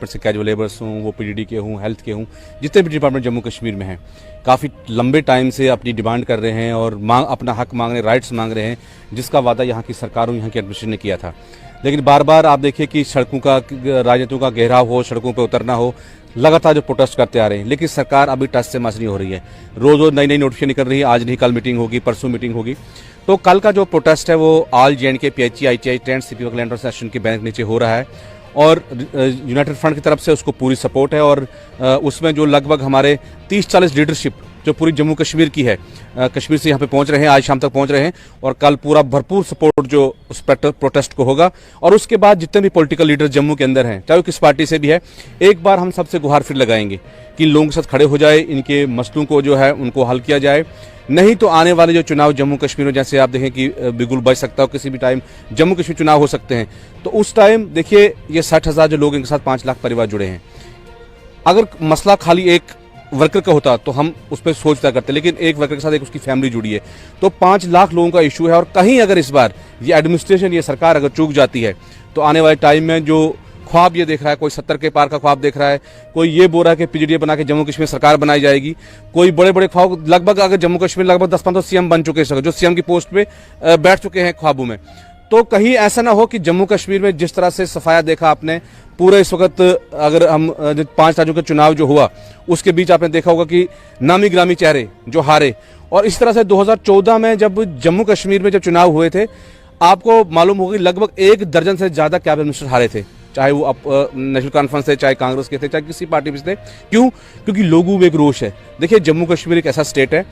से casual labours हों, वो पीडीडी के हों, हेल्थ के हों, जितने भी डिपार्टमेंट जम्मू कश्मीर में हैं, काफ़ी लंबे टाइम से अपनी डिमांड कर रहे हैं और अपना हक मांग रहे हैं, राइट्स मांग रहे हैं, जिसका वादा यहाँ की सरकारों, यहाँ की एडमिनिस्ट्रेशन ने किया था। लेकिन बार बार आप देखिए कि सड़कों का, राजनीतियों का घेराव हो, सड़कों पर उतरना हो, लगातार जो प्रोटेस्ट करते आ रहे हैं, लेकिन सरकार अभी टच से मस नहीं हो रही है। रोज रोज नई नई नोटिफिकेशन निकल रही है, आज नहीं कल मीटिंग होगी, परसों मीटिंग होगी। तो कल का जो प्रोटेस्ट है वो all JNK PHE ITI trained CP वकलैंड एसोसिएशन के बैनर के नीचे हो रहा है और यूनाइटेड फ्रंट की तरफ से उसको पूरी सपोर्ट है। और उसमें जो लगभग हमारे 30-40 लीडरशिप जो पूरी जम्मू कश्मीर की है, कश्मीर से यहाँ पे पहुँच रहे हैं, आज शाम तक पहुँच रहे हैं और कल पूरा भरपूर सपोर्ट जो उस प्रोटेस्ट को होगा। और उसके बाद जितने भी पॉलिटिकल लीडर जम्मू के अंदर हैं, चाहे वो किस पार्टी से भी है, एक बार हम सबसे गुहार फिर लगाएंगे कि लोगों के साथ खड़े हो जाए, इनके मसलों को जो है उनको हल किया जाए। नहीं तो आने वाले जो चुनाव जम्मू कश्मीर में, जैसे आप देखें कि बिल्कुल बच सकता हो, किसी भी टाइम जम्मू कश्मीर चुनाव हो सकते हैं, तो उस टाइम देखिए ये 60,000 जो लोग, इनके साथ 5 लाख परिवार जुड़े हैं। अगर मसला खाली एक वर्कर का होता तो हम उस पर सोचता करते, लेकिन एक वर्कर के साथ एक उसकी फैमिली जुड़ी है, तो 5 लाख लोगों का इशू है। और कहीं अगर इस बार ये एडमिनिस्ट्रेशन, ये सरकार अगर चूक जाती है, तो आने वाले टाइम में जो ख्वाब ये देख रहा है, कोई 70 के पार का ख्वाब देख रहा है, कोई ये बोल रहा है कि PGDA बना के जम्मू कश्मीर सरकार बनाई जाएगी, कोई बड़े बड़े ख्वाब, लगभग अगर जम्मू कश्मीर लगभग 10-15 CM बन चुके हैं, जो CM की पोस्ट पे बैठ चुके हैं ख्वाबों में। तो कहीं ऐसा ना हो कि जम्मू कश्मीर में जिस तरह से सफाया देखा आपने पूरे इस वक्त, अगर हम 5 राज्यों का चुनाव जो हुआ उसके बीच आपने देखा होगा कि नामी ग्रामी चेहरे जो हारे। और इस तरह से 2014 में जब जम्मू कश्मीर में जब चुनाव हुए थे, आपको मालूम होगी लगभग 1 दर्जन से ज्यादा कैबिनेट मिनिस्टर हारे थे, चाहे वो नेशनल कॉन्फ्रेंस थे, चाहे कांग्रेस के थे, चाहे किसी पार्टी में थे। क्यों? क्योंकि लोगों में एक रोष है। देखिए जम्मू कश्मीर एक ऐसा स्टेट है,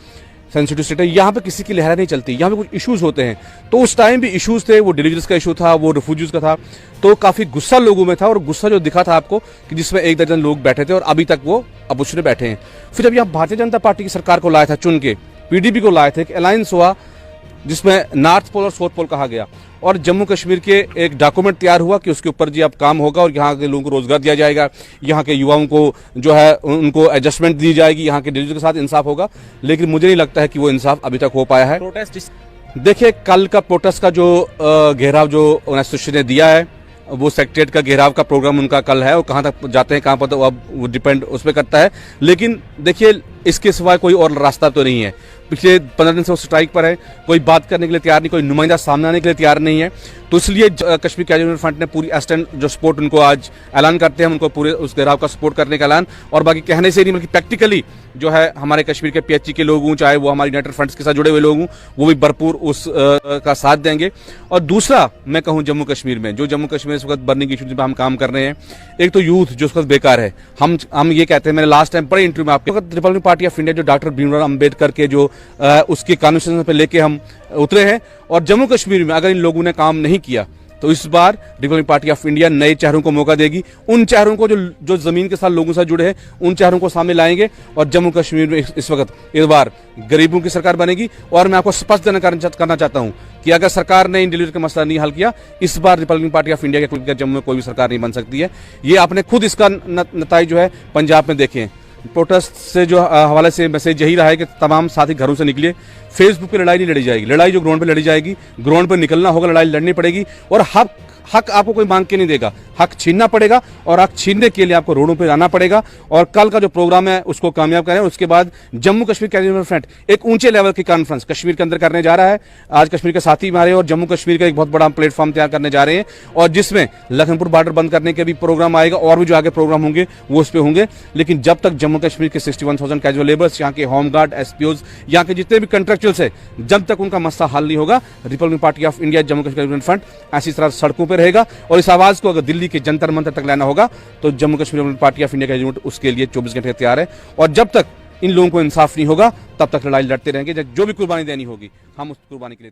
सेंसिटिव स्टेट है, यहाँ पे किसी की लहर नहीं चलती, यहाँ पे कुछ इश्यूज होते हैं। तो उस टाइम भी इश्यूज थे, वो डिलीवरीज का इशू था, वो रिफ्यूजीज का था, तो काफी गुस्सा लोगों में था। और गुस्सा जो दिखा था आपको कि जिसमें 1 दर्जन लोग बैठे थे और अभी तक वो अपोजिशन में बैठे हैं। फिर जब यहाँ भारतीय जनता पार्टी की सरकार को लाया था चुन के, PDP को लाए थे, एक अलायंस हुआ जिसमें नॉर्थ पोल और साउथ पोल कहा गया, और जम्मू कश्मीर के एक डॉक्यूमेंट तैयार हुआ कि उसके ऊपर जी अब काम होगा और यहाँ के लोगों को रोजगार दिया जाएगा, यहाँ के युवाओं को जो है उनको एडजस्टमेंट दी जाएगी, यहाँ के डिलीवरी के साथ इंसाफ होगा। लेकिन मुझे नहीं लगता है कि वो इंसाफ अभी तक हो पाया है। देखिए कल का प्रोटेस्ट का जो घेराव जो एसोसिएशन ने दिया है, वो सेक्रेटरीट का घेराव का प्रोग्राम उनका कल है, और कहाँ तक जाते हैं, कहाँ पर, तो अब वो डिपेंड उस पर करता है। लेकिन देखिए इसके सिवाय कोई और रास्ता तो नहीं है। पिछले 15 दिन से वो स्ट्राइक पर है, कोई बात करने के लिए तैयार नहीं, कोई नुमाइंदा सामने आने के लिए तैयार नहीं है। तो इसलिए कश्मीर कैजुअल फ्रंट ने पूरी एस्टेंट जो सपोर्ट उनको आज ऐलान करते हैं, उनको पूरे उस घेराव का सपोर्ट करने का ऐलान, और बाकी कहने से नहीं बल्कि प्रैक्टिकली जो है हमारे कश्मीर के PHE के लोग हों, चाहे वो हमारे यूनाइटेड फ्रंट्स के साथ जुड़े हुए लोग हों, वो भी भरपूर उस का साथ देंगे। और दूसरा मैं कहूँ जम्मू कश्मीर में जो जम्मू कश्मीर इस वक्त बर्निंग इशू पर हम काम कर रहे हैं, एक तो यूथ जो इस वक्त बेकार है, हम ये कहते हैं, मैंने लास्ट टाइम बड़े इंटरव्यू में आपके रिपब्लिकन पार्टी ऑफ इंडिया जो डॉक्टर भीमराव अम्बेडकर के जो उसके कॉन्स्टिट्यूशन पे लेके हम उतरे हैं, और जम्मू कश्मीर में अगर इन लोगों ने काम नहीं किया तो इस बार रिपब्लिकन पार्टी ऑफ इंडिया नए चेहरों को मौका देगी। उन चेहरों को जो जमीन के साथ लोगों से जुड़े हैं, उन चेहरों को सामने लाएंगे और जम्मू कश्मीर में इस वक्त इस बार गरीबों की सरकार बनेगी। और मैं आपको स्पष्ट करना चाहता हूं कि अगर सरकार ने इन डिलीवरी का मसला नहीं हल किया, इस बार रिपब्लिकन पार्टी ऑफ इंडिया के जम्मू में कोई भी सरकार नहीं बन सकती है। ये आपने खुद इसका नतीजा जो है पंजाब में देखे हैं। प्रोटेस्ट से जो हवाले से मैसेज यही रहा है कि तमाम साथी घरों से निकलिए, फेसबुक पे लड़ाई नहीं लड़ी जाएगी, लड़ाई जो ग्राउंड पे लड़ी जाएगी, ग्राउंड पे निकलना होगा, लड़ाई लड़नी पड़ेगी। और हक आपको कोई मांग के नहीं देगा, हक छीनना पड़ेगा, और हक छीनने के लिए आपको रोडों पे आना पड़ेगा। और कल का जो प्रोग्राम है उसको कामयाब करें। उसके बाद जम्मू कश्मीर कैजुअल फ्रंट एक ऊंचे लेवल की कॉन्फ्रेंस कश्मीर के अंदर करने जा रहा है। आज कश्मीर के साथी हमारे और जम्मू कश्मीर का एक बहुत बड़ा प्लेटफॉर्म तैयार करने जा रहे हैं, और जिसमें लखनपुर बॉर्डर बंद करने के भी प्रोग्राम आएगा, और भी जो आगे प्रोग्राम होंगे वो उस पर होंगे। लेकिन जब तक जम्मू कश्मीर के 61,000 कैजुअल लेबर्स, यहाँ के होमगार्ड, SPOs, यहाँ के जितने भी कंट्रेक्चुअल्स है, जब तक उनका मसला हल नहीं होगा, Republican party of India Jammu Kashmir casual front ऐसी तरह सड़कों पर रहेगा। और इस आवाज को अगर दिल्ली के जंतर मंतर तक लाना होगा तो Jammu Kashmir party of India का यूनिट उसके लिए 24 घंटे तैयार है। और जब तक इन लोगों को इंसाफ नहीं होगा तब तक लड़ाई लड़ते रहेंगे। जो भी कुर्बानी देनी होगी हम उस कुर्बानी के लिए